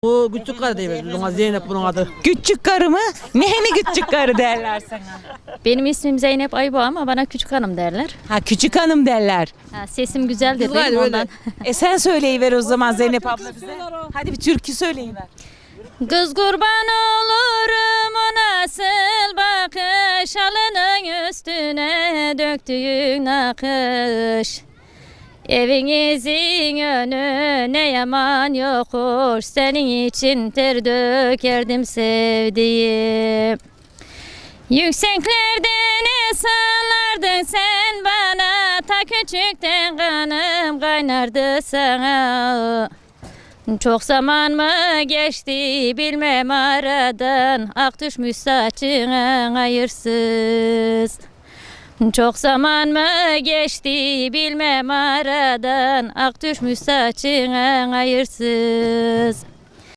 O küçük karı diye ona Zeynep bunun adı. Küçük karı mı? Neyini küçük karı derler sana? Benim ismim Zeynep Aybo ama bana küçük hanım derler. Ha küçük hanım derler. Ha, sesim güzel de Güzel, benim öyle. ondan. Sen söyleyiver o zaman Zeynep abla bize. Hadi bir türkü söyleyiver. Kız kurban olurum o nasıl bakış, alının üstüne döktüğün nakış. Evinizin önüne yaman yokuş, senin için ter dökerdim sevdiğim. Yükseklerden esallardın sen bana, ta küçükten kanım kaynardı sana. Çok zaman mı geçti bilmem aradan, ak düşmüş saçına hayırsız. Çok zaman mı geçti bilmem aradan, ak düşmüş saçına hayırsız.